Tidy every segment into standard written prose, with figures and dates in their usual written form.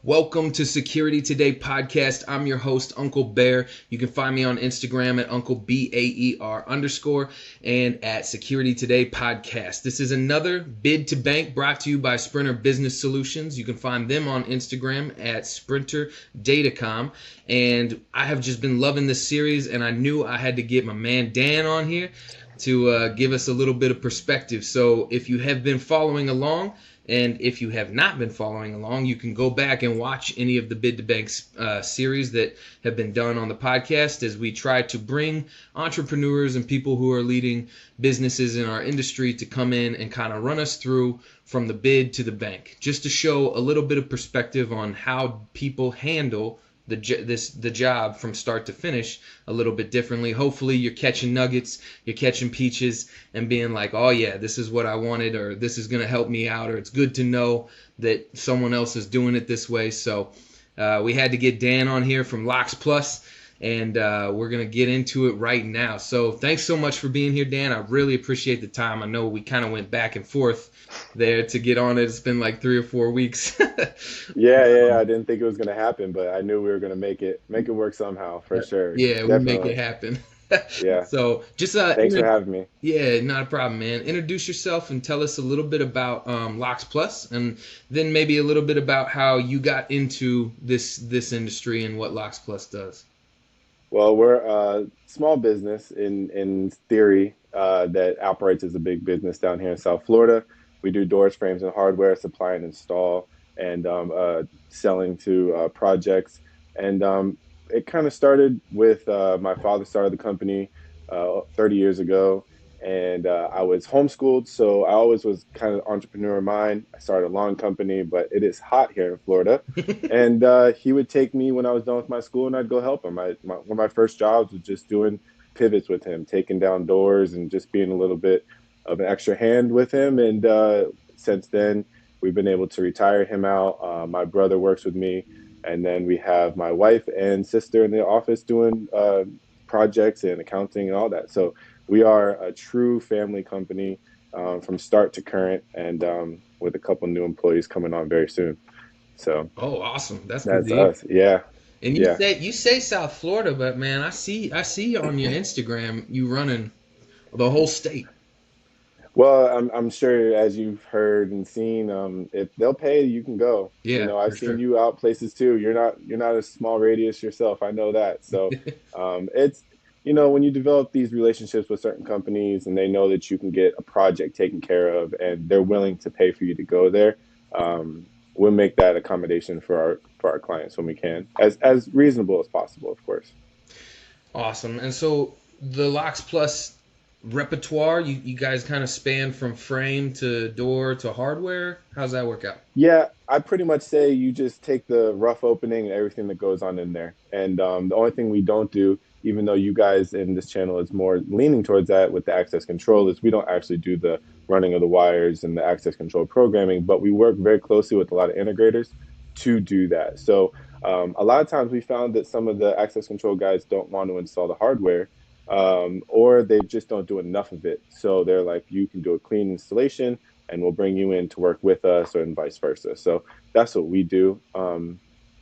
Welcome to Security Today podcast. I'm your host, Uncle Baer. You can find me on Instagram at Uncle BAER_ and at Security Today podcast. This is another Bid2Bank brought to you by Sprinter Business Solutions. You can find them on Instagram at Sprinter Datacom. And I have just been loving this series, and I knew I had to get my man Dan on here to give us a little bit of perspective. So if you have been following along, and if you have not been following along, you can go back and watch any of the Bid2Bank series that have been done on the podcast as we try to bring entrepreneurs and people who are leading businesses in our industry to come in and kind of run us through from the bid to the bank, just to show a little bit of perspective on how people handle the job from start to finish a little bit differently. Hopefully you're catching nuggets, you're catching peaches, and being like, oh yeah, this is what I wanted, or this is going to help me out, or it's good to know that someone else is doing it this way. So we had to get Dan on here from LocksPlus, and we're going to get into it right now. So thanks so much for being here, Dan. I really appreciate the time. I know we kind of went back and forth there to get on it. It's been like 3 or 4 weeks. Yeah. I didn't think it was going to happen, but I knew we were going to make it work somehow, for sure. Yeah, we make it Definitely. happen. Yeah. So just Thanks for having me. yeah, not a problem, man. Introduce yourself and tell us a little bit about Locks Plus, and then maybe a little bit about how you got into this industry and what Locks Plus does. Well, we're a small business in theory that operates as a big business down here in South Florida. We do doors, frames, and hardware, supply and install, and selling to projects. And it kind of started with my father started the company 30 years ago, and I was homeschooled, so I always was kind of entrepreneur mind. I started a lawn company, but it is hot here in Florida, and he would take me when I was done with my school, and I'd go help him. One of my first jobs was just doing pivots with him, taking down doors, and just being a little bit of an extra hand with him. And since then, we've been able to retire him out. My brother works with me, and then we have my wife and sister in the office doing projects and accounting and all that. So we are a true family company from start to current, and with a couple new employees coming on very soon. So Oh, awesome. That's good to that's hear. us. Yeah, And yeah. you say South Florida, but man, I see on your Instagram you running the whole state. Well, I'm sure as you've heard and seen, if they'll pay, you can go. Yeah, I've for seen sure. you out places too. You're not a small radius yourself. I know that. So it's when you develop these relationships with certain companies and they know that you can get a project taken care of and they're willing to pay for you to go there, we'll make that accommodation for our clients when we can, as reasonable as possible, of course. Awesome. And so the Locks Plus repertoire, you guys kind of span from frame to door to hardware. How's that work out? Yeah, I pretty much say you just take the rough opening and everything that goes on in there. And the only thing we don't do, even though you guys in this channel is more leaning towards that with the access control, is we don't actually do the running of the wires and the access control programming, but we work very closely with a lot of integrators to do that. So a lot of times we found that some of the access control guys don't want to install the hardware, or they just don't do enough of it. So they're like, you can do a clean installation and we'll bring you in to work with us, or and vice versa. So that's what we do.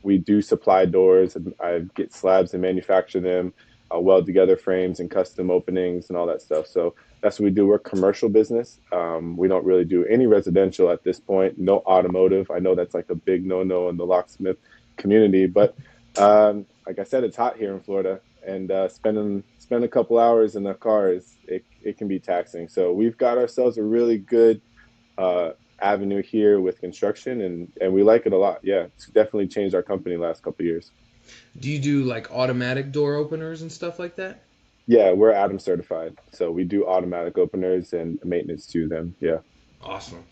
We do supply doors. I get slabs and manufacture them, weld together frames and custom openings and all that stuff. So that's what we do. We're a commercial business. We don't really do any residential at this point. No automotive. I know that's like a big no-no in the locksmith community, but like I said, it's hot here in Florida, and spend a couple hours in the car it can be taxing. So we've got ourselves a really good avenue here with construction, and we like it a lot. Yeah, it's definitely changed our company last couple of years. Do you do like automatic door openers and stuff like that? Yeah, we're Adam certified, so we do automatic openers and maintenance to them. Yeah, Awesome.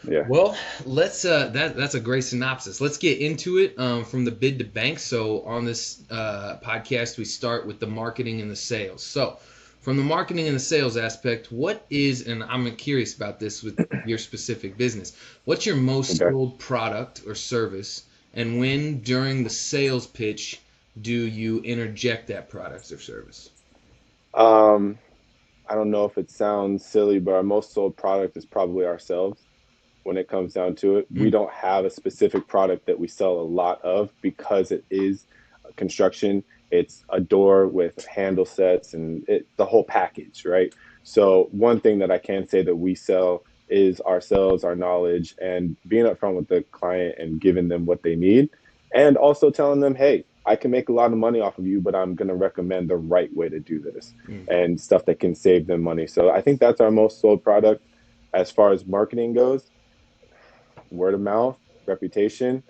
yeah. Well, let's that's a great synopsis. Let's get into it from the bid to bank. So on this podcast, we start with the marketing and the sales. So from the marketing and the sales aspect, what is, and I'm curious about this with your specific business, what's your most Okay. sold product or service, and when during the sales pitch do you interject that product or service? Um, I don't know if it sounds silly, but our most sold product is probably ourselves. when it comes down to it. We don't have a specific product that we sell a lot of because it is construction. It's a door with handle sets and the whole package, right? So one thing that I can say that we sell is ourselves, our knowledge, and being upfront with the client and giving them what they need, and also telling them, hey, I can make a lot of money off of you, but I'm going to recommend the right way to do this and stuff that can save them money. So I think that's our most sold product. As far as marketing goes, word of mouth, reputation.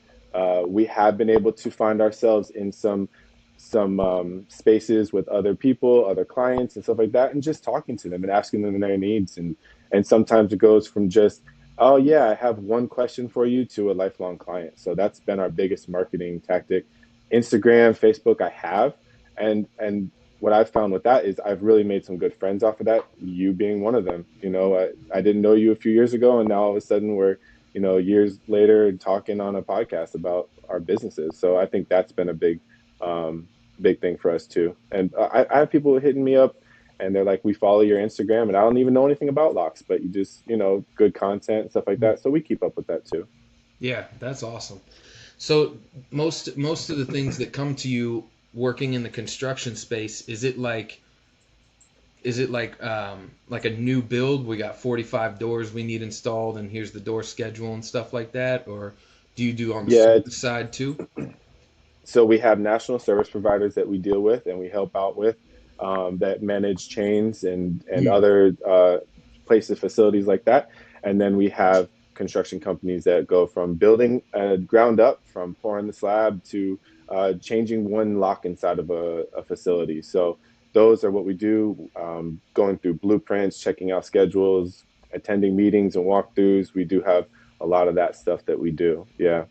We have been able to find ourselves in some spaces with other people, other clients, and stuff like that, and just talking to them and asking them their needs. And sometimes it goes from just, oh yeah, I have one question for you, to a lifelong client. So that's been our biggest marketing tactic. Instagram, Facebook, I have, and what I've found with that is I've really made some good friends off of that. You being one of them. You know, I didn't know you a few years ago, and now all of a sudden we're, you know, years later talking on a podcast about our businesses. So I think that's been a big thing for us too. And I have people hitting me up and they're like, we follow your Instagram and I don't even know anything about locks, but you just, you know, good content and stuff like that. So we keep up with that too. Yeah, that's awesome. So most of the things that come to you working in the construction space, like a new build? We got 45 doors we need installed, and here's the door schedule and stuff like that, or do you do on the Yeah, service side too? so we have national service providers that we deal with and we help out with, that manage chains and other places, facilities like that. And then we have construction companies that go from building ground up, from pouring the slab to changing one lock inside of a facility. So those are what we do, going through blueprints, checking out schedules, attending meetings and walkthroughs. We do have a lot of that stuff that we do. Yeah.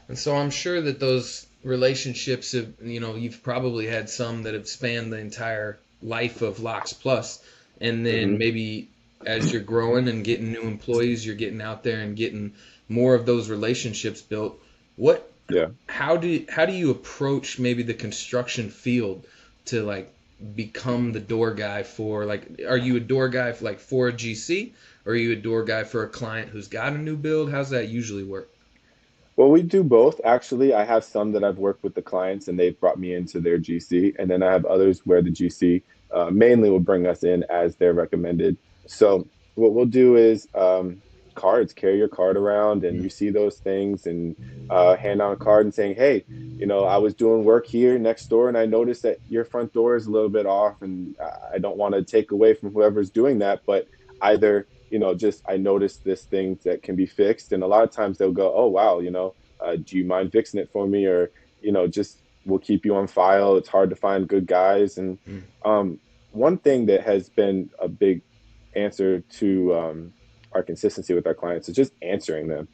And so I'm sure that those relationships have, you've probably had some that have spanned the entire life of LocksPlus, and then Hmm. maybe as you're growing and getting new employees, you're getting out there and getting more of those relationships built. What, Yeah. how do you approach maybe the construction field to like become the door guy for, like, are you a door guy for, like, for a GC, or are you a door guy for a client who's got a new build? How's that usually work? Well, we do both. Actually, I have some that I've worked with the clients and they've brought me into their GC. And then I have others where the GC mainly will bring us in as they're recommended. So what we'll do is cards, carry your card around and you see those things and hand out a card and saying, hey, you know, I was doing work here next door and I noticed that your front door is a little bit off and I don't want to take away from whoever's doing that, but either, you know, just I noticed this thing that can be fixed. And a lot of times they'll go, oh, wow, you know, do you mind fixing it for me? Or, you know, just we'll keep you on file. It's hard to find good guys. And um, one thing that has been a big answer to our consistency with our clients is just answering them,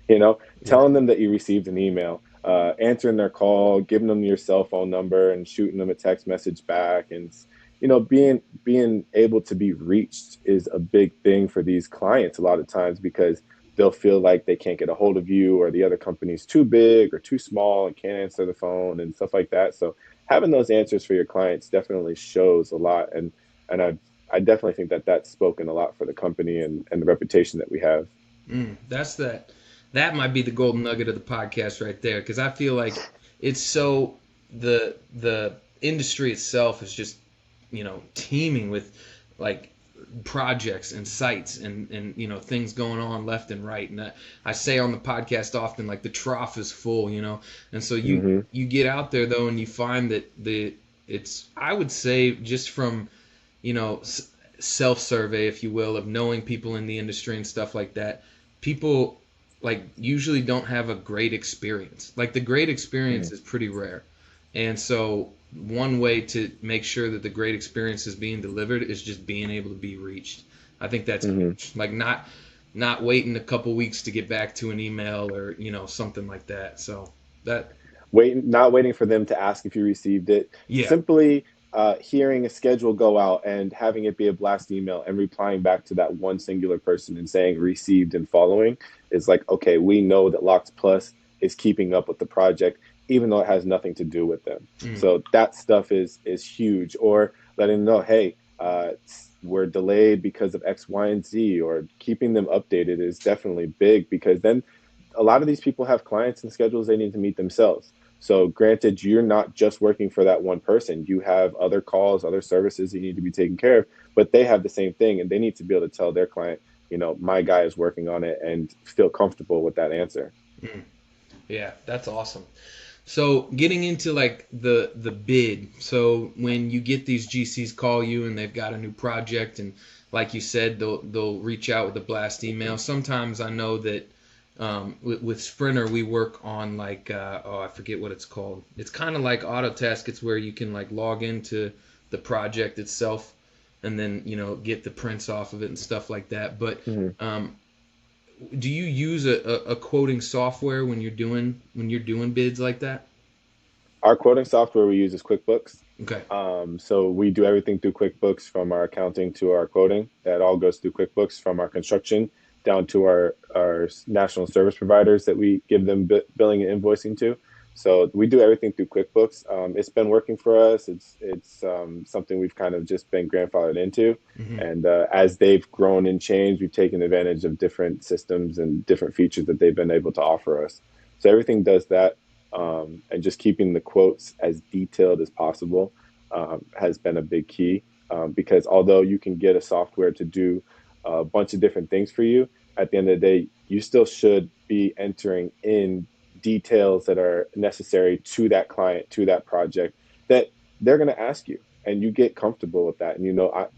you know, Yeah. telling them that you received an email, answering their call, giving them your cell phone number and shooting them a text message back. And, you know, being able to be reached is a big thing for these clients a lot of times, because they'll feel like they can't get a hold of you or the other company's too big or too small and can't answer the phone and stuff like that. So having those answers for your clients definitely shows a lot. And I definitely think that that's spoken a lot for the company and the reputation that we have. That's that. That might be the golden nugget of the podcast right there, because I feel like it's so, the industry itself is just, teeming with, like, projects and sites and things going on left and right. And I say on the podcast often, like, the trough is full, and so Hmm. you get out there though and you find that it's, I would say, just from, you know self survey, if you will, of knowing people in the industry and stuff like that, people, like, usually don't have a great experience. Like, the great experience is pretty rare. And so one way to make sure that the great experience is being delivered is just being able to be reached. I think that's Hmm. huge. Like, not waiting a couple weeks to get back to an email or, something like that. So that, Not waiting for them to ask if you received it. yeah. Simply hearing a schedule go out and having it be a blast email and replying back to that one singular person and saying received and following is like, okay, we know that Locks Plus is keeping up with the project, even though it has nothing to do with them. Mm, So that stuff is huge. Or letting them know, hey, we're delayed because of X, Y, and Z, or keeping them updated is definitely big, because then a lot of these people have clients and schedules they need to meet themselves. So granted, you're not just working for that one person. You have other calls, other services you need to be taking care of, but they have the same thing, and they need to be able to tell their client, my guy is working on it, and feel comfortable with that answer. Mm. Yeah, that's awesome. So getting into like the bid. So when you get these GCs call you and they've got a new project, and like you said, they'll reach out with a blast email. Sometimes I know that with Sprinter we work on like I forget what it's called. It's kind of like Autotask. It's where you can like log into the project itself and then get the prints off of it and stuff like that. But Mm-hmm. do you use a quoting software when you're doing bids like that? Our quoting software we use is QuickBooks. Okay. So we do everything through QuickBooks, from our accounting to our quoting. That all goes through QuickBooks, from our construction down to our national service providers that we give them billing and invoicing to. So we do everything through QuickBooks. It's been working for us. It's something we've kind of just been grandfathered into. Hmm. And as they've grown and changed, we've taken advantage of different systems and different features that they've been able to offer us. So everything does that. And just keeping the quotes as detailed as possible has been a big key, because although you can get a software to do a bunch of different things for you, at the end of the day, you still should be entering in details that are necessary to that client, to that project, that they're going to ask you, and you get comfortable with that. And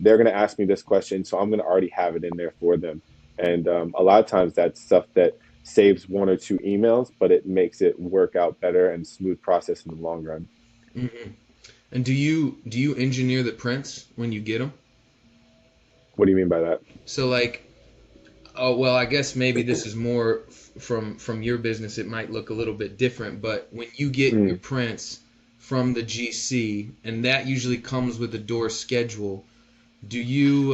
they're going to ask me this question, so I'm going to already have it in there for them. And a lot of times that's stuff that saves one or two emails, but it makes it work out better and smooth process in the long run. Hmm. And do you engineer the prints when you get them? What do you mean by that? So like, oh well, I guess maybe this is more from your business. It might look a little bit different, but when you get your Mm. prints from the GC, and that usually comes with a door schedule, do you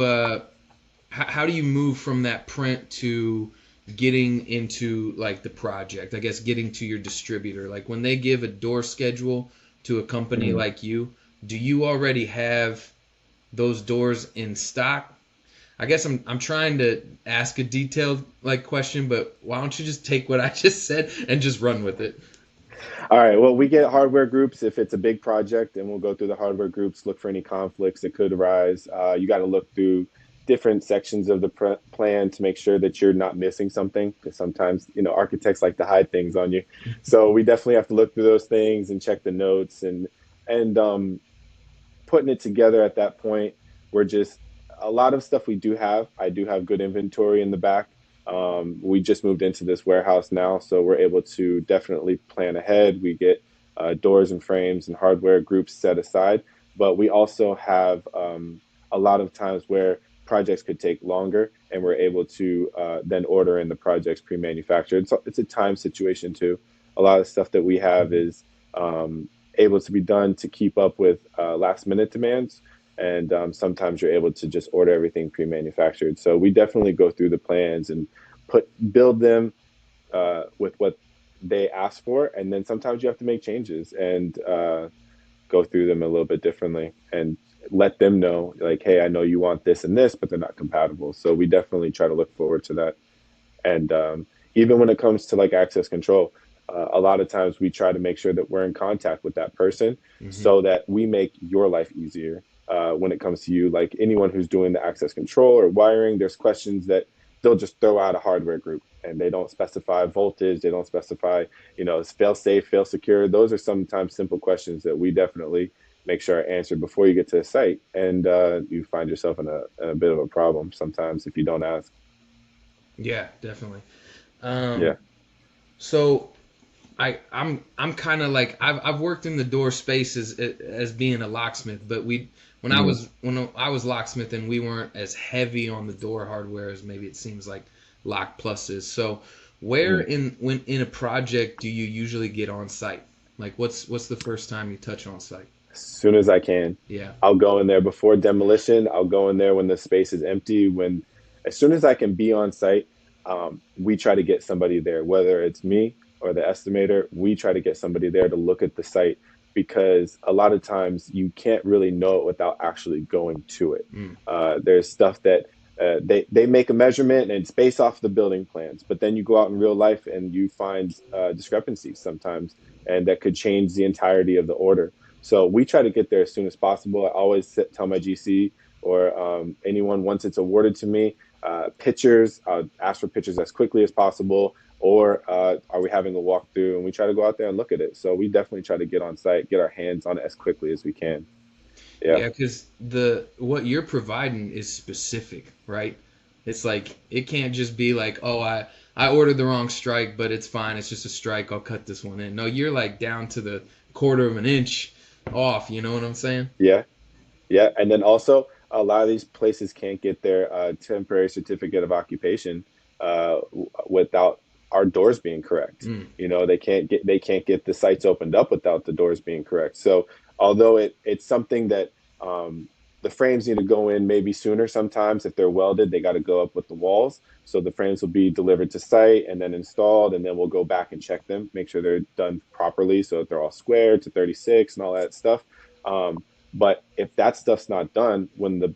how do you move from that print to getting into like the project? I guess getting to your distributor. Like when they give a door schedule to a company Mm. like you, do you already have those doors in stock? I guess I'm trying to ask a detailed like question, but why don't you just take what I just said and just run with it? All right. Well, we get hardware groups if it's a big project, and we'll go through the hardware groups, look for any conflicts that could arise. You got to look through different sections of the plan to make sure that you're not missing something, because sometimes architects like to hide things on you. So we definitely have to look through those things and check the notes, and putting it together at that point. We're just A lot of stuff we do have. I do have good inventory in the back. We just moved into this warehouse now, so we're able to definitely plan ahead. We get doors and frames and hardware groups set aside, but we also have a lot of times where projects could take longer, and we're able to then order in the projects pre-manufactured. So it's a time situation too. A lot of stuff that we have is able to be done to keep up with last minute demands. And sometimes you're able to just order everything pre-manufactured. So we definitely go through the plans and build them with what they ask for, and then sometimes you have to make changes and go through them a little bit differently and let them know, like, hey, I know you want this and this, but they're not compatible. So we definitely try to look forward to that. And even when it comes to like access control, a lot of times we try to make sure that we're in contact with that person Hmm. so that we make your life easier when it comes to you. Like anyone who's doing the access control or wiring, there's questions that they'll just throw out a hardware group, and they don't specify voltage. They don't specify, it's fail safe, fail secure. Those are sometimes simple questions that we definitely make sure are answered before you get to the site. And you find yourself in a bit of a problem sometimes if you don't ask. Yeah, definitely. Um, Yeah. so I'm kind of like I've worked in the door space as being a locksmith, but Mm. when I was locksmithing, we weren't as heavy on the door hardware as maybe it seems like LockPlus is. So where Mm. in a project do you usually get on site? Like what's the first time you touch on site? As soon as I can. Yeah. I'll go in there before demolition. I'll go in there when the space is empty. As soon as I can be on site, we try to get somebody there, whether it's me or the estimator. We try to get somebody there to look at the site because a lot of times you can't really know it without actually going to it. Mm. There's stuff that they make a measurement and it's based off the building plans, but then you go out in real life and you find discrepancies sometimes, and that could change the entirety of the order. So we try to get there as soon as possible. I always tell my GC or anyone once it's awarded to me, pictures, ask for pictures as quickly as possible, or are we having a walkthrough? And we try to go out there and look at it. So we definitely try to get on site, get our hands on it as quickly as we can. Yeah. Yeah, because the what you're providing is specific, right? It's like it can't just be like, oh, I ordered the wrong strike, but it's fine. It's just a strike. I'll cut this one in. No, you're like down to the quarter of an inch off. You know what I'm saying? Yeah. Yeah. And then also, a lot of these places can't get their temporary certificate of occupation without our doors being correct. Mm. They can't get the sites opened up without the doors being correct. So although it's something that the frames need to go in maybe sooner sometimes. If they're welded, they got to go up with the walls. So the frames will be delivered to site and then installed, and then we'll go back and check them, make sure they're done properly so that they're all squared to 36 and all that stuff. Um, but if that stuff's not done when the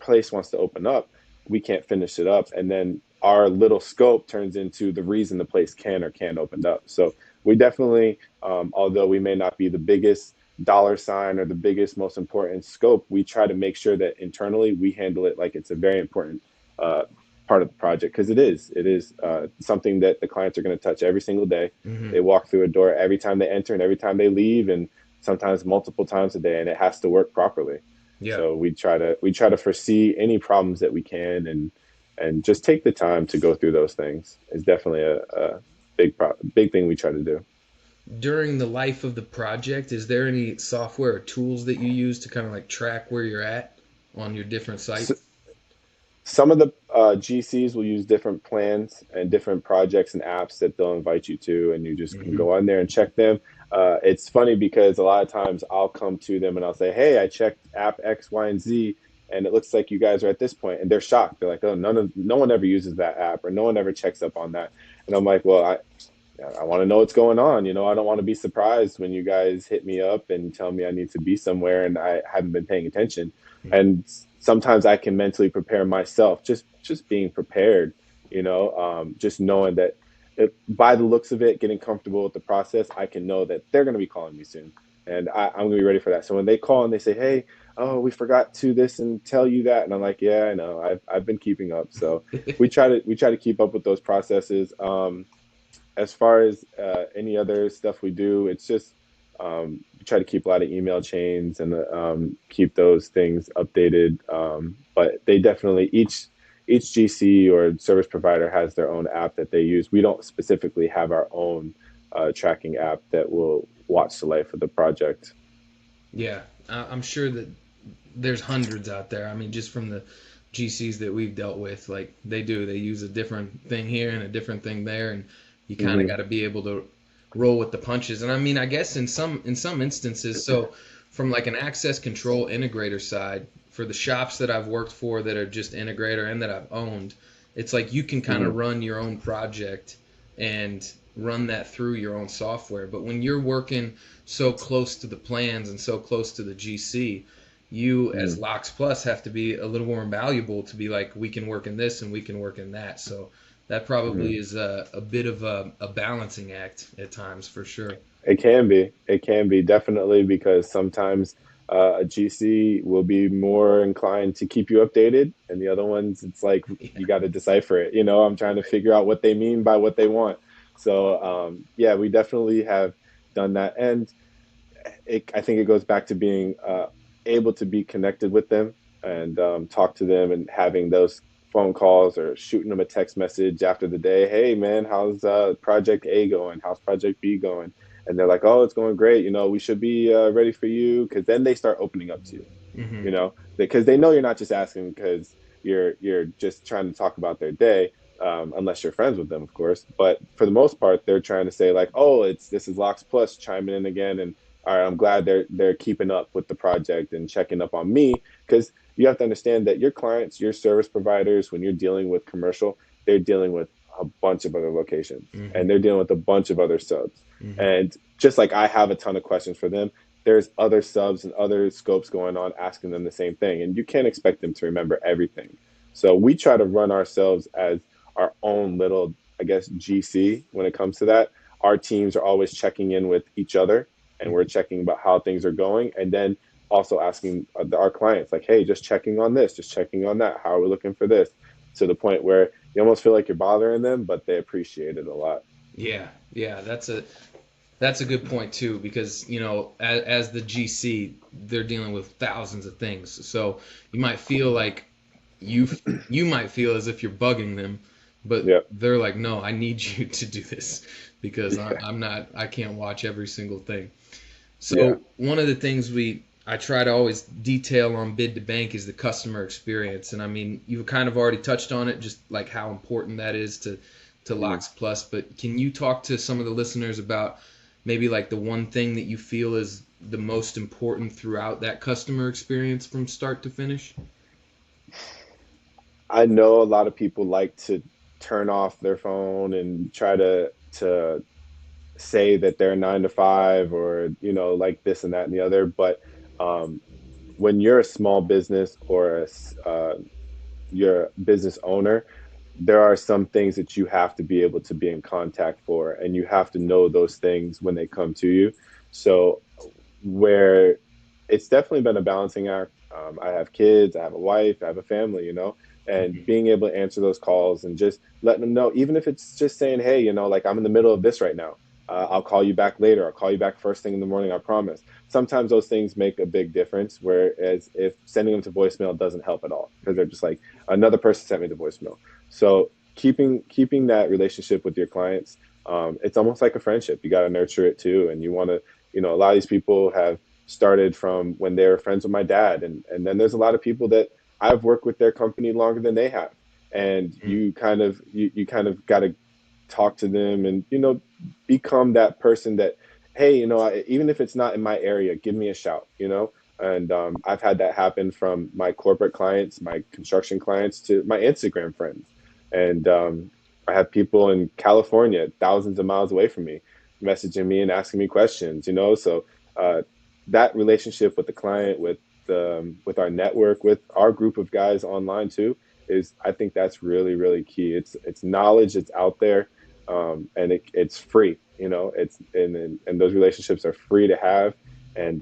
place wants to open up, we can't finish it up. And then our little scope turns into the reason the place can or can't open up. So we definitely, although we may not be the biggest dollar sign or the biggest, most important scope, we try to make sure that internally we handle it like it's a very important part of the project, because it is something that the clients are going to touch every single day. Hmm. They walk through a door every time they enter and every time they leave, and sometimes multiple times a day, and it has to work properly. Yeah. So we try to foresee any problems that we can, and just take the time to go through those things is definitely a big thing we try to do. During the life of the project, is there any software or tools that you use to kind of like track where you're at on your different So, sites? some of the GCs will use different plans and different projects and apps that they'll invite you to, and you just can Hmm. go on there and check them. It's funny because a lot of times I'll come to them and I'll say, "Hey, I checked app X, Y, and Z, and it looks like you guys are at this point," and they're shocked. They're like, "Oh, no one ever uses that app, or no one ever checks up on that." And I'm like, "Well, I want to know what's going on. I don't want to be surprised when you guys hit me up and tell me I need to be somewhere and I haven't been paying attention." And sometimes I can mentally prepare myself, just being prepared, just knowing that by the looks of it, getting comfortable with the process, I can know that they're going to be calling me soon. And I'm going to be ready for that. So when they call and they say, "Hey, oh, we forgot to this and tell you that," and I'm like, "Yeah, I know. I've been keeping up." So we try to keep up with those processes. As far as any other stuff we do, it's just we try to keep a lot of email chains and keep those things updated. But they definitely each GC or service provider has their own app that they use. We don't specifically have our own tracking app that will watch the life of the project. Yeah, I'm sure that there's hundreds out there. I mean, just from the GCs that we've dealt with, like they use a different thing here and a different thing there, and you kind of Hmm. got to be able to roll with the punches. And I mean, I guess in some instances, so from like an access control integrator side, for the shops that I've worked for that are just integrator and that I've owned, it's like you can kind Hmm. of run your own project and run that through your own software. But when you're working so close to the plans and so close to the GC, you as Hmm. LocksPlus have to be a little more valuable to be like, we can work in this and we can work in that. So that Hmm. probably is a bit of a balancing act at times for sure. It can be. It can be definitely, because sometimes a GC will be more inclined to keep you updated, and the other ones, it's like Yeah. you got to decipher it. I'm trying to figure out what they mean by what they want. So yeah, we definitely have done that, and I think it goes back to being able to be connected with them and talk to them, and having those phone calls or shooting them a text message after the day. "Hey, man, how's Project A going? How's Project B going?" And they're like, "Oh, it's going great. We should be ready for you." Because then they start opening up to you, Hmm. because they know you're not just asking because you're just trying to talk about their day. Unless you're friends with them, of course. But for the most part, they're trying to say like, "Oh, this is Locks Plus chiming in again," and all right, I'm glad they're keeping up with the project and checking up on me, because you have to understand that your clients, your service providers, when you're dealing with commercial, they're dealing with a bunch of other locations, Mm-hmm. and they're dealing with a bunch of other subs. Mm-hmm. And just like I have a ton of questions for them, there's other subs and other scopes going on asking them the same thing. And you can't expect them to remember everything. So we try to run ourselves as our own little, I guess, GC when it comes to that. Our teams are always checking in with each other, and we're checking about how things are going. And then also asking our clients, like, hey, just checking on this, just checking on that. How are we looking for this? To the point where you almost feel like you're bothering them, but they appreciate it a lot. Yeah, yeah, that's a good point too, because as the GC, they're dealing with thousands of things. So you might feel like you you might feel as if you're bugging them, but Yeah. they're like, no, I need you to do this because I can't watch every single thing. Yeah. So one of the things I try to always detail on Bid2Bank is the customer experience, and I mean you've kind of already touched on it, just like how important that is to Mm. LocksPlus. But can you talk to some of the listeners about maybe like the one thing that you feel is the most important throughout that customer experience from start to finish? I know a lot of people like to turn off their phone and try to say that they're 9 to 5 or like this and that and the other. But um, when you're a small business or you're a business owner, there are some things that you have to be able to be in contact for, and you have to know those things when they come to you. So where it's definitely been a balancing act. I have kids, I have a wife, I have a family, and Mm-hmm. being able to answer those calls and just letting them know, even if it's just saying, hey, like I'm in the middle of this right now. I'll call you back later. I'll call you back first thing in the morning. I promise. Sometimes those things make a big difference. Whereas if sending them to voicemail doesn't help at all, because they're just like, another person sent me to voicemail. So keeping that relationship with your clients, it's almost like a friendship. You got to nurture it too, and you want to, a lot of these people have started from when they were friends with my dad, and then there's a lot of people that I've worked with their company longer than they have, and you kind of got to talk to them and become that person that, hey, even if it's not in my area, give me a shout, and I've had that happen from my corporate clients, my construction clients, to my Instagram friends. And I have people in California, thousands of miles away from me, messaging me and asking me questions, so uh, that relationship with the client, with our network, with our group of guys online too, is, I think that's really, really key. It's knowledge, it's out there, and it's free. It's and those relationships are free to have, and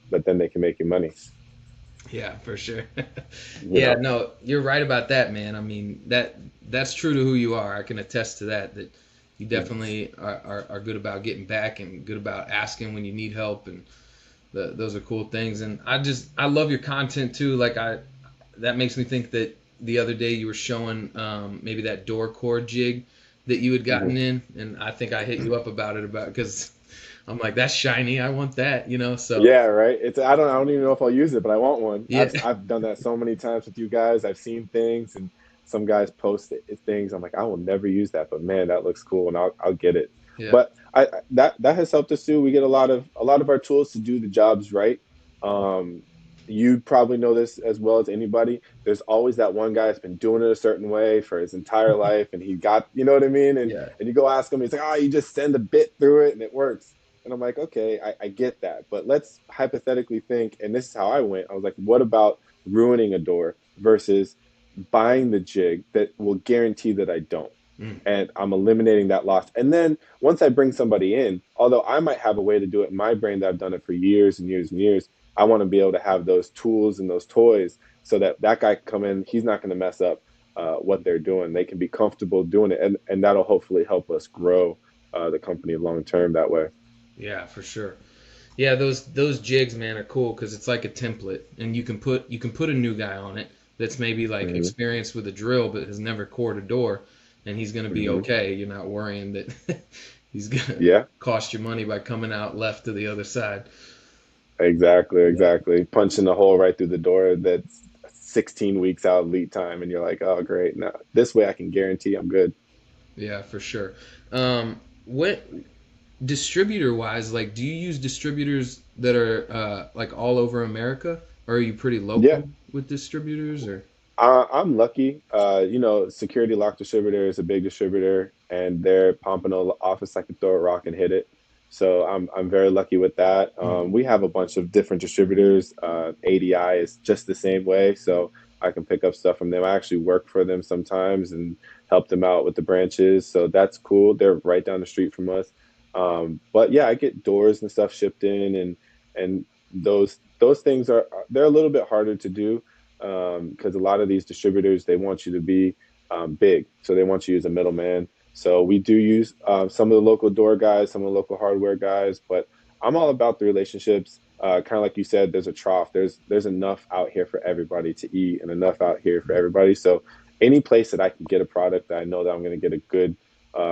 but then they can make you money. Yeah, for sure. You Yeah, know. no, you're right about that, man. I mean, that's true to who you are. I can attest to that. That you definitely are good about getting back and good about asking when you need help, and those are cool things. And I love your content too. Like that makes me think that the other day you were showing maybe that door cord jig that you had Mhm. gotten in, and I think I hit you up about it because I'm like, that's shiny. I want that. So Yeah, right. I don't even know if I'll use it, but I want one. yeah, I've done that so many times with you guys. I've seen things and some guys post things. I'm like, I will never use that, but man, that looks cool, and I'll get it. yeah. But that has helped us too. We get a lot of our tools to do the jobs right. Um, you probably know this as well as anybody. There's always that one guy that's been doing it a certain way for his entire life, and he got, you know what I mean? And Yeah. and you go ask him, he's like, oh, you just send a bit through it and it works. And I'm like, okay, I get that. But let's hypothetically think, and this is how I went. I was like, what about ruining a door versus buying the jig that will guarantee that I don't? Mm. And I'm eliminating that loss. And then once I bring somebody in, although I might have a way to do it in my brain that I've done it for years and years and years, I want to be able to have those tools and those toys so that that guy can come in, he's not going to mess up what they're doing. They can be comfortable doing it. And that'll hopefully help us grow the company long term that way. Yeah, for sure. Yeah, those jigs, man, are cool because it's like a template, and you can put a new guy on it that's maybe like Hmm. experienced with a drill but has never cored a door, and he's gonna be Hmm. okay. You're not worrying that he's gonna Yeah, cost you money by coming out left to the other side. exactly, Yeah, exactly. Punching the hole right through the door that's 16 weeks out lead time, and you're like, oh, great. Now this way I can guarantee I'm good. yeah, for sure. What distributor wise, like, do you use distributors that are like all over America, or are you pretty Yeah. local with distributors, or? I'm lucky. Security Lock Distributor is a big distributor, and they're Pompano office. I could throw a rock and hit it. So I'm very lucky with that. Mm. We have a bunch of different distributors. ADI is just the same way, so I can pick up stuff from them. I actually work for them sometimes and help them out with the branches. So that's cool. They're right down the street from us. But yeah, I get doors and stuff shipped in, and those things are they're a little bit harder to do because a lot of these distributors they want you to be big, so they want you as a middleman. So we do use some of the local door guys, some of the local hardware guys, but I'm all about the relationships. Kind of like you said, there's a trough. There's enough out here for everybody to eat, and enough out here for everybody. So any place that I can get a product that I know that I'm going to get a good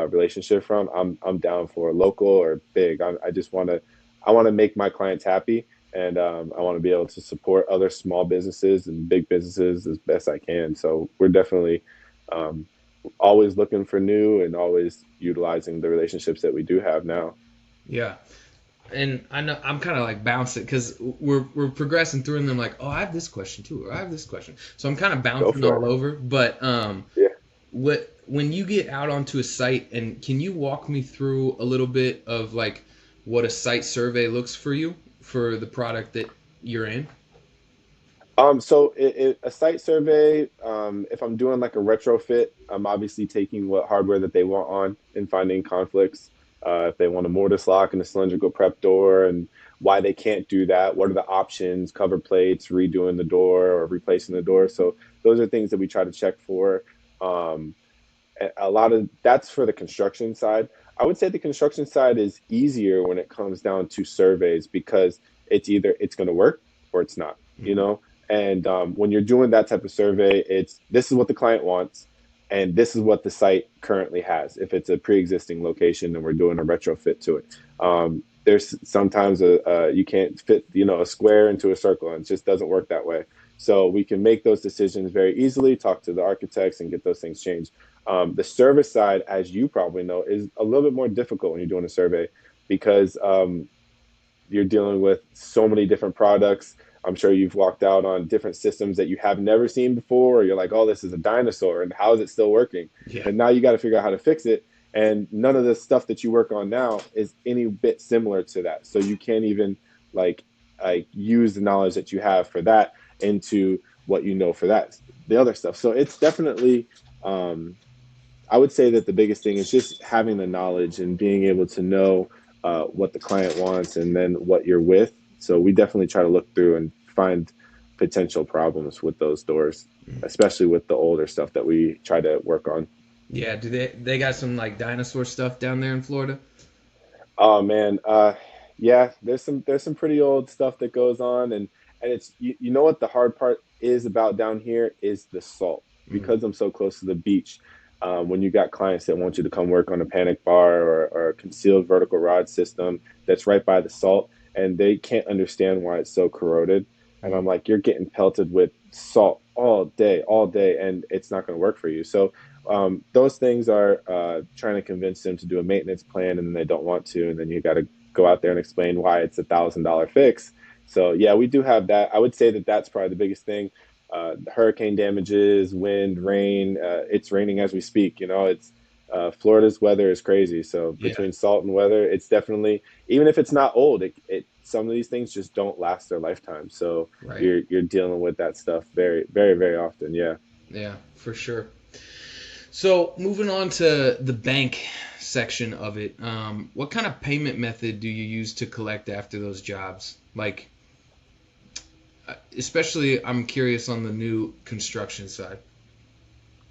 relationship from, I'm down for local or big. I just want to make my clients happy, and I want to be able to support other small businesses and big businesses as best I can. So we're definitely um, always looking for new and always utilizing the relationships that we do have now. Yeah. And I know I'm kind of like bouncing because we're progressing through and then like, oh, I have this question too, or I have this question. So I'm kind of Go bouncing for it. all over. But Yeah. what when you get out onto a site, and can you walk me through a little bit of like what a site survey looks for you for the product that you're in? A site survey, if I'm doing like a retrofit, I'm obviously taking what hardware that they want on and finding conflicts. If they want a mortise lock and a cylindrical prep door, and why they can't do that, what are the options, cover plates, redoing the door or replacing the door. So those are things that we try to check for. Um, a lot of that's for the construction side. I would say the construction side is easier when it comes down to surveys because it's either it's going to work or it's not, you Mhm. know. And when you're doing that type of survey, it's this is what the client wants, and this is what the site currently has. If it's a pre-existing location and we're doing a retrofit to it, there's sometimes you can't fit a square into a circle, and it just doesn't work that way. So we can make those decisions very easily, talk to the architects, and get those things changed. The service side, as you probably know, is a little bit more difficult when you're doing a survey because you're dealing with so many different products. I'm sure you've walked out on different systems that you have never seen before, or you're like, oh, this is a dinosaur, and how is it still working? Yeah. And now you got to figure out how to fix it. And none of the stuff that you work on now is any bit similar to that. So you can't even like use the knowledge that you have for that into what you know for that the other stuff. So it's definitely um, I would say that the biggest thing is just having the knowledge and being able to know what the client wants and then what you're with. So we definitely try to look through and find potential problems with those doors, especially with the older stuff that we try to work on. Yeah. Do they got some like dinosaur stuff down there in Florida? Oh man, yeah, there's some pretty old stuff that goes on, and it's you know what the hard part is about down here is the salt Mm. because I'm so close to the beach. When you got clients that want you to come work on a panic bar or a concealed vertical rod system that's right by the salt, and they can't understand why it's so corroded, and I'm Mm. like, you're getting pelted with salt all day, and it's not going to work for you. So those things are trying to convince them to do a maintenance plan, and then they don't want to, and then you got to go out there and explain why it's $1,000 fix. So yeah, we do have that. I would say that that's probably the biggest thing. Hurricane damages, wind, rain. It's raining as we speak. It's Florida's weather is crazy. So Yeah. between salt and weather, it's definitely even if it's not old, it some of these things just don't last their lifetime. So Right. you're dealing with that stuff very, very, very often. Yeah. Yeah, for sure. So moving on to the bank section of it, what kind of payment method do you use to collect after those jobs? Like, especially, I'm curious on the new construction side.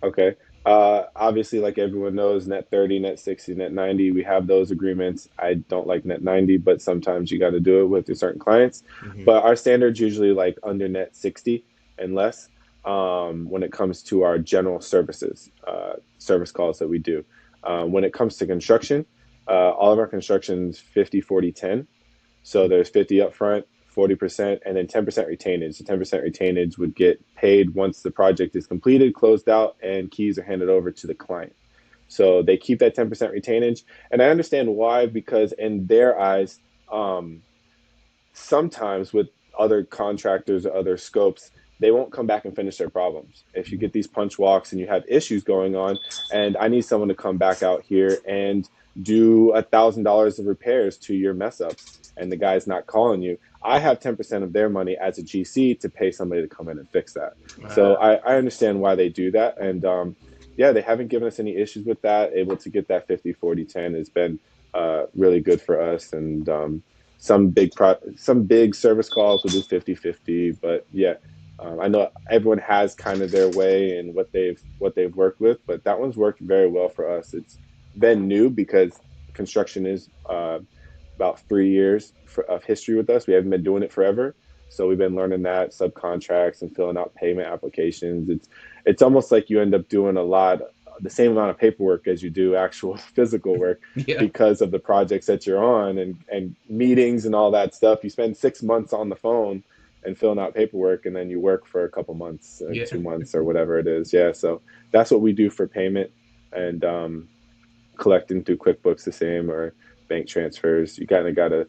Okay. Obviously, like everyone knows, net 30, net 60, net 90, we have those agreements. I don't like net 90, but sometimes you got to do it with your certain clients. Hmm. But our standards usually like under net 60 and less when it comes to our general services, service calls that we do. When it comes to construction, all of our construction's 50, 40, 10. So there's 50 upfront, 40%, and then 10% retainage. The 10% retainage would get paid once the project is completed, closed out, and keys are handed over to the client. So they keep that 10% retainage. And I understand why, because in their eyes, sometimes with other contractors or other scopes, they won't come back and finish their problems. If you get these punch walks and you have issues going on, and I need someone to come back out here and do $1,000 of repairs to your mess ups, and the guy's not calling you, I have 10% of their money as a GC to pay somebody to come in and fix that. So I understand why they do that. And yeah, they haven't given us any issues with that. Able to get that 50-40-10 has been really good for us. And some big service calls will do 50-50. But yeah, I know everyone has kind of their way and what they've worked with, but that one's worked very well for us. It's been new because construction is about 3 years of history with us. We haven't been doing it forever. So we've been learning that subcontracts and filling out payment applications. It's almost like you end up doing the same amount of paperwork as you do actual physical work because of the projects that you're on and meetings and all that stuff. You spend 6 months on the phone and filling out paperwork, and then you work for a couple months, 2 months or whatever it is. Yeah. So that's what we do for payment, and collecting through QuickBooks the same, or bank transfers. You kind of got to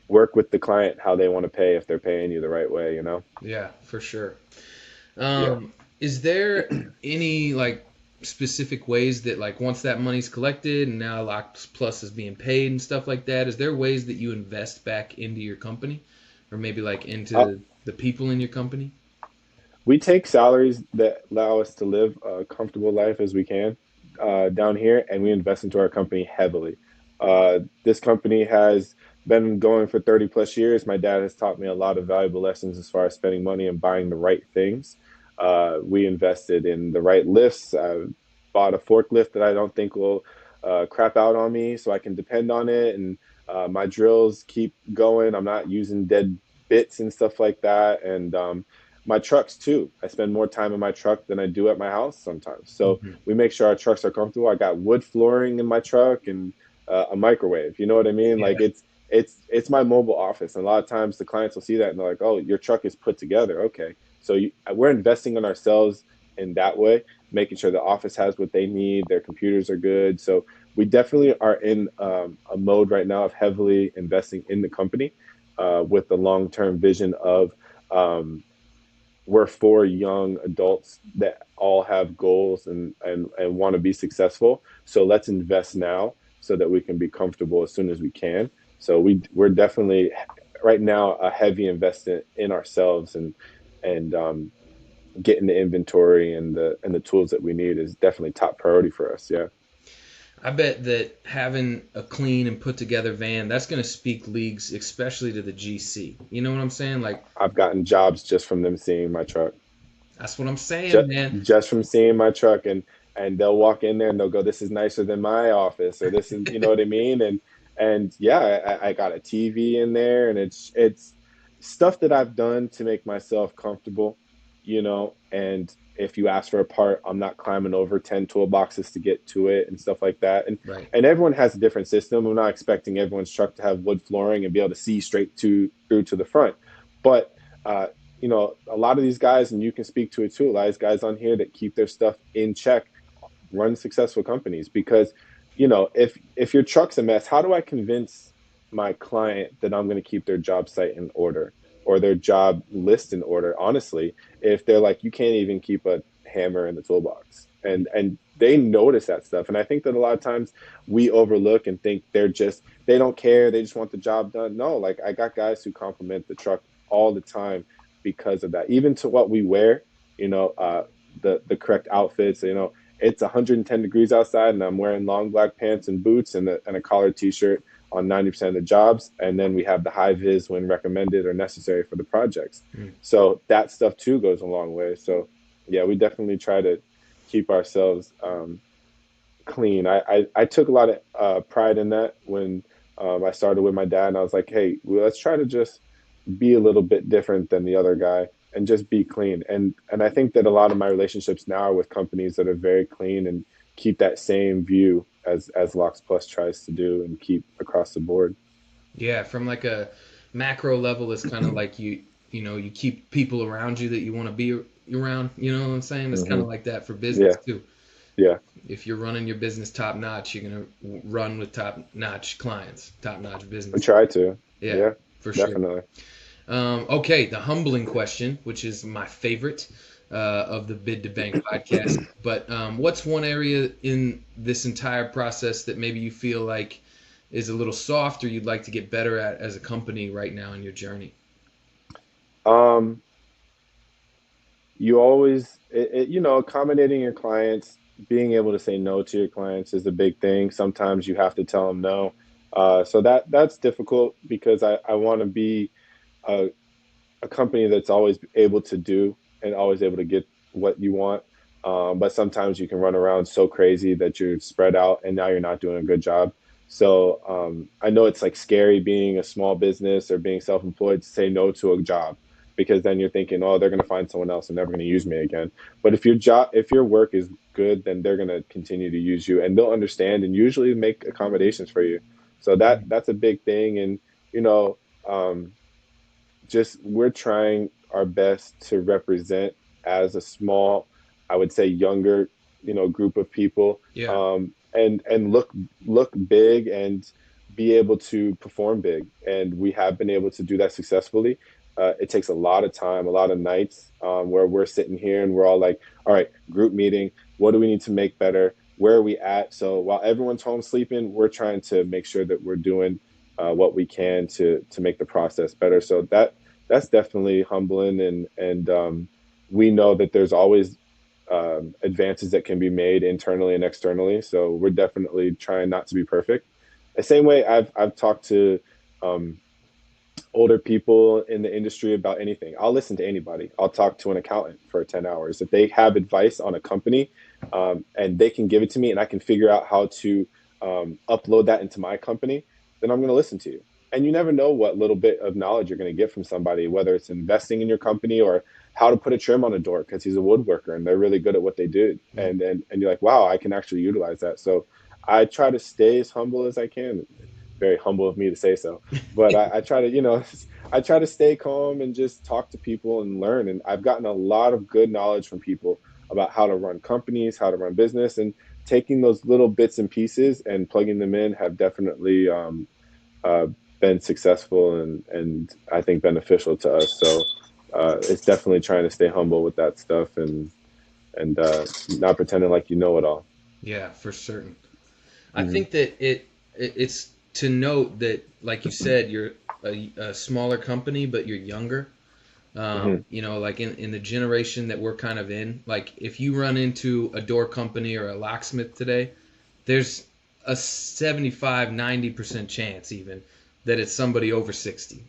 work with the client how they want to pay, if they're paying you the right way, you know? Yeah, for sure. Is there any like specific ways that, like, once that money's collected and now LocksPlus is being paid and stuff like that, is there ways that you invest back into your company, or maybe like into the people in your company? We take salaries that allow us to live a comfortable life as we can down here, and we invest into our company heavily. This company has been going for 30 plus years. My dad has taught me a lot of valuable lessons as far as spending money and buying the right things. We invested in the right lifts. I bought a forklift that I don't think will crap out on me, so I can depend on it. And my drills keep going. I'm not using dead bits and stuff like that. And my trucks too. I spend more time in my truck than I do at my house sometimes. So we make sure our trucks are comfortable. I got wood flooring in my truck and a microwave. You know what I mean? Like it's my mobile office. And a lot of times the clients will see that and they're like, "Oh, your truck is put together." Okay, so we're investing in ourselves in that way, making sure the office has what they need. Their computers are good. So we definitely are in a mode right now of heavily investing in the company with the long-term vision of we're 4 young adults that all have goals and want to be successful. So let's invest now so that we can be comfortable as soon as we can. So we're definitely right now a heavy investment in ourselves, and getting the inventory and the tools that we need is definitely top priority for us. Yeah. I bet that having a clean and put together van, that's going to speak leagues, especially to the GC. You know what I'm saying? Like, I've gotten jobs just from them seeing my truck. That's what I'm saying, man. Just from seeing my truck, and they'll walk in there and they'll go, "This is nicer than my office," or "This is," you know what I mean? And yeah, I got a TV in there, and it's stuff that I've done to make myself comfortable, you know. And if you ask for a part, I'm not climbing over 10 toolboxes to get to it and stuff like that. And everyone has a different system. I'm not expecting everyone's truck to have wood flooring and be able to see straight through to the front. But you know, a lot of these guys, and you can speak to it too, a lot of these guys on here that keep their stuff in check run successful companies. Because, you know, if your truck's a mess, how do I convince my client that I'm going to keep their job site in order or their job list in order, honestly, if they're like, you can't even keep a hammer in the toolbox? And they notice that stuff. And I think that a lot of times we overlook and think they don't care, they just want the job done. No, like, I got guys who compliment the truck all the time because of that, even to what we wear, you know, the correct outfits. You know, it's 110 degrees outside and I'm wearing long black pants and boots and a collared t-shirt on 90% of the jobs. And then we have the high vis when recommended or necessary for the projects. So that stuff too goes a long way. So yeah, we definitely try to keep ourselves clean. I took a lot of pride in that when I started with my dad, and I was like, hey, well, let's try to just be a little bit different than the other guy and just be clean. And I think that a lot of my relationships now are with companies that are very clean and keep that same view as LocksPlus tries to do and keep across the board. Yeah, from like a macro level, it's kind of like you keep people around you that you want to be around. You know what I'm saying? It's kind of like that for business too. Yeah. If you're running your business top notch, you're gonna run with top notch clients, top notch business. I try to. Yeah, for sure. Definitely. Okay, the humbling question, which is my favorite of the Bid2Bank podcast. But what's one area in this entire process that maybe you feel like is a little soft or you'd like to get better at as a company right now in your journey? Um, you always, accommodating your clients, being able to say no to your clients is a big thing. Sometimes you have to tell them no. So that's difficult because I want to be a, a company that's always able to do and always able to get what you want. But sometimes you can run around so crazy that you're spread out and now you're not doing a good job. So I know it's like scary being a small business or being self-employed to say no to a job because then you're thinking, oh, they're going to find someone else and never going to use me again. But if your work is good, then they're going to continue to use you and they'll understand and usually make accommodations for you. So that's a big thing. And you know, um, just we're trying our best to represent as a small, I would say younger, group of people, Yeah. and look big and be able to perform big. And we have been able to do that successfully. It takes a lot of time, a lot of nights where we're sitting here and we're all like, all right, group meeting. What do we need to make better? Where are we at? So while everyone's home sleeping, we're trying to make sure that we're doing what we can to make the process better. So that's definitely humbling, and we know that there's always advances that can be made internally and externally. So we're definitely trying not to be perfect. The same way I've talked to um, older people in the industry about anything. I'll listen to anybody. I'll talk to an accountant for 10 hours. If they have advice on a company and they can give it to me and I can figure out how to upload that into my company, then I'm going to listen to you. And you never know what little bit of knowledge you're going to get from somebody, whether it's investing in your company or how to put a trim on a door because he's a woodworker and they're really good at what they do. Mm. And you're like, wow, I can actually utilize that. So I try to stay as humble as I can. Very humble of me to say so, but I try to, I try to stay calm and just talk to people and learn. And I've gotten a lot of good knowledge from people about how to run companies, how to run business, and taking those little bits and pieces and plugging them in have definitely uh, been successful and I think beneficial to us. So it's definitely trying to stay humble with that stuff and not pretending like you know it all. Yeah, for certain. I Hmm. think that it's to note that, like you said, you're a smaller company, but you're younger. Hmm. Like in the generation that we're kind of in, like if you run into a door company or a locksmith today, there's a 75-90% chance even that it's somebody over 60,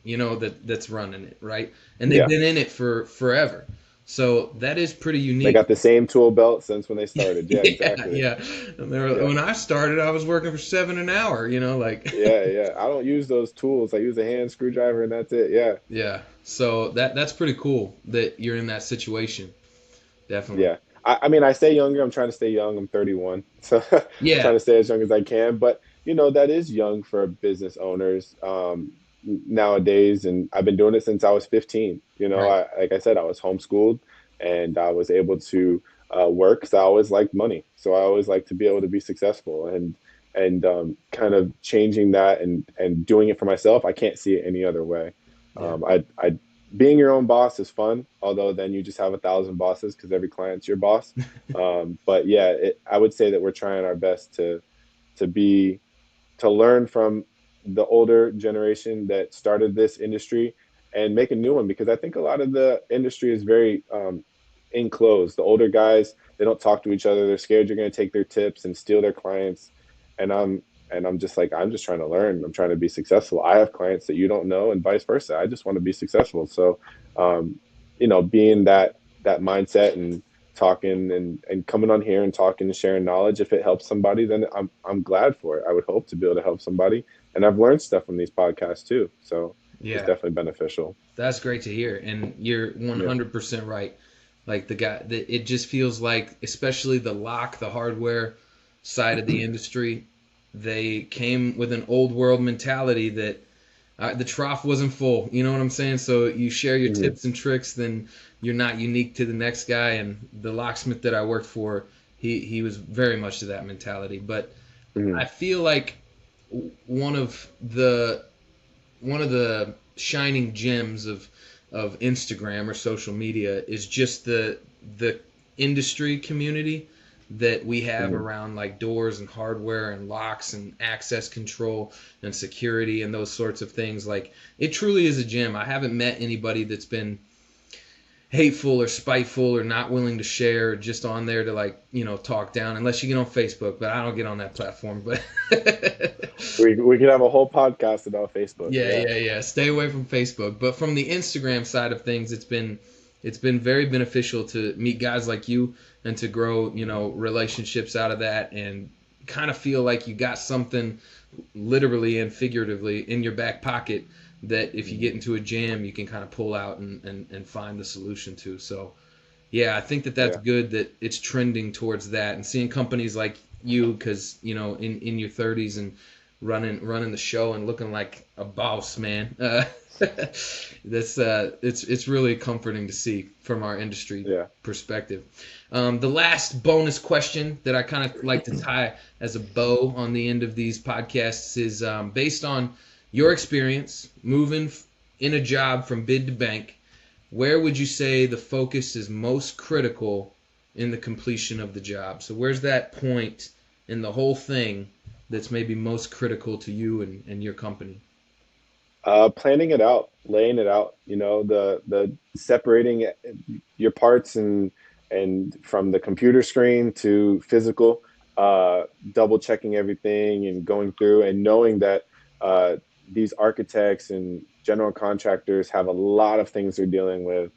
that's running it, right? And they've Yeah. been in it for forever. So that is pretty They unique. got the same tool belt since when they started. Yeah, Yeah, exactly. yeah. And Yeah. when I started, I was working for 7 an hour, like Yeah, yeah. I don't use those tools. I use a hand screwdriver and that's it. Yeah. yeah. So that's pretty cool that you're in that situation. Definitely. Yeah. I mean, I stay younger. I'm trying to stay young. I'm 31. So I'm Yeah. trying to stay as young as I can. But, that is young for business owners nowadays. And I've been doing it since I was 15. Right. Like I said, I was homeschooled and I was able to work because I always liked money. So I always like to be able to be successful and kind of changing that and doing it for myself. I can't see it any other way. Yeah. I being your own boss is fun, although then you just have 1,000 bosses because every client's your boss. But yeah, I would say that we're trying our best to be to learn from the older generation that started this industry and make a new one because I think a lot of the industry is very enclosed. The older guys, they don't talk to each other. They're scared you're going to take their tips and steal their clients. And I'm just like, I'm just trying to learn. I'm trying to be successful. I have clients that you don't know and vice versa. I just want to be successful. So, being that mindset and talking and coming on here and talking and sharing knowledge, if it helps somebody, then I'm glad for it. I would hope to be able to help somebody. And I've learned stuff from these podcasts too. So it's Yeah. definitely beneficial. That's great to hear. And you're Yeah. 100% right. Like it just feels like, especially the hardware side of the industry, they came with an old world mentality that the trough wasn't full. You know what I'm saying? So you share your Hmm. tips and tricks, then you're not unique to the next guy. And the locksmith that I worked for, he was very much to that mentality. But Hmm. I feel like one of the one of the shining gems of Instagram or social media is just the industry community that we have around like doors and hardware and locks and access control and security and those sorts of things. Like, it truly is a gem. I haven't met anybody that's been hateful or spiteful or not willing to share, just on there to, like, talk down, unless you get on Facebook, but I don't get on that platform. But we could have a whole podcast about Facebook. yeah. Stay away from Facebook. But from the Instagram side of things, it's been very beneficial to meet guys like you and to grow, relationships out of that, and kind of feel like you got something literally and figuratively in your back pocket that if you get into a jam, you can kind of pull out and find the solution to. So, yeah, I think that's good that it's trending towards that, and seeing companies like you, because, in your 30s and running the show and looking like a boss, man. It's really comforting to see from our industry perspective. The last bonus question that I kind of like to tie as a bow on the end of these podcasts is, based on your experience moving in a job from Bid2Bank, where would you say the focus is most critical in the completion of the job? So where's that point in the whole thing that's maybe most critical to you and your company? Planning it out, laying it out, the separating your parts and from the computer screen to physical, double checking everything and going through and knowing that these architects and general contractors have a lot of things they're dealing with.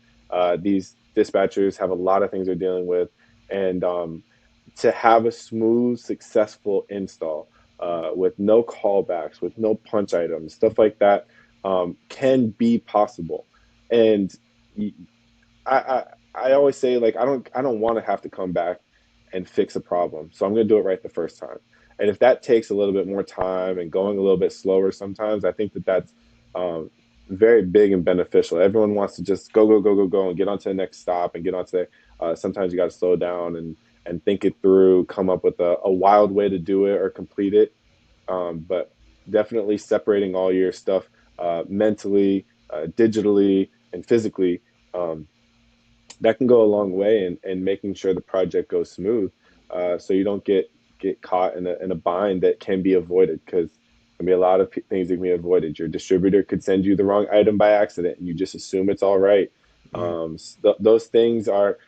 These dispatchers have a lot of things they're dealing with, and to have a smooth, successful install with no callbacks, with no punch items, stuff like that, can be possible. And I always say, like, I don't want to have to come back and fix a problem, so I'm going to do it right the first time. And if that takes a little bit more time and going a little bit slower sometimes, I think that's very big and beneficial. Everyone wants to just go and get on to the next stop and get on to the, sometimes you got to slow down and think it through, come up with a wild way to do it or complete it. But definitely separating all your stuff mentally, digitally, and physically, that can go a long way in making sure the project goes smooth, so you don't get caught in a bind that can be avoided, because I mean, a lot of things that can be avoided. Your distributor could send you the wrong item by accident and you just assume it's all right. Those things are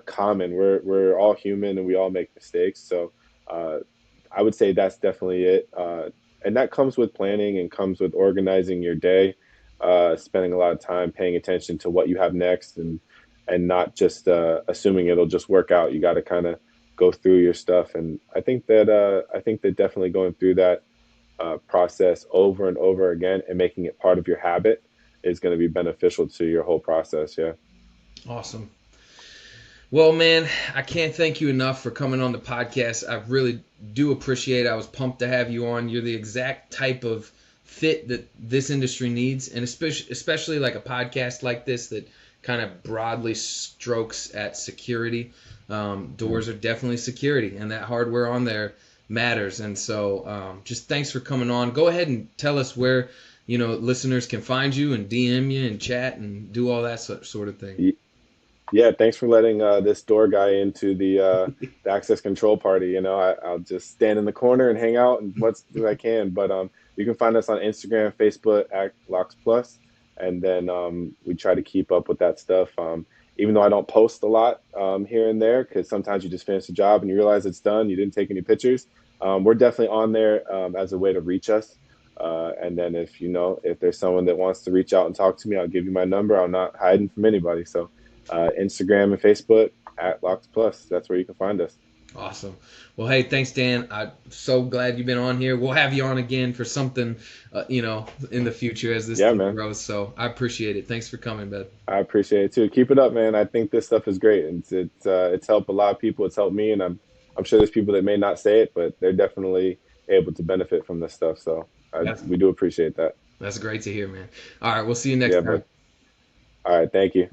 common. We're all human and we all make mistakes. So I would say that's definitely it. And that comes with planning and comes with organizing your day, spending a lot of time paying attention to what you have next, and not just assuming it'll just work out. You got to kind of go through your stuff. And I think that definitely going through that process over and over again and making it part of your habit is going to be beneficial to your whole process. Yeah. Awesome. Well, man, I can't thank you enough for coming on the podcast. I really do appreciate it. I was pumped to have you on. You're the exact type of fit that this industry needs, and especially like a podcast like this that kind of broadly strokes at security. Doors are definitely security, and that hardware on there matters. And so just thanks for coming on. Go ahead and tell us where listeners can find you and DM you and chat and do all that sort of thing. Yeah, thanks for letting this door guy into the access control party. I'll just stand in the corner and hang out and what I can. But you can find us on Instagram, Facebook at LocksPlus, and then we try to keep up with that stuff. Even though I don't post a lot here and there, because sometimes you just finish the job and you realize it's done, you didn't take any pictures. We're definitely on there as a way to reach us. And then if there's someone that wants to reach out and talk to me, I'll give you my number. I'm not hiding from anybody. So Instagram and Facebook at LocksPlus. That's where you can find us. Awesome. Well, hey, thanks, Dan. I'm so glad you've been on here. We'll have you on again for something, in the future as this thing grows. So I appreciate it. Thanks for coming, bud. I appreciate it too. Keep it up, man. I think this stuff is great. It's helped a lot of people. It's helped me, and I'm sure there's people that may not say it, but they're definitely able to benefit from this stuff. So we do appreciate that. That's great to hear, man. All right, we'll see you next time. All right, thank you.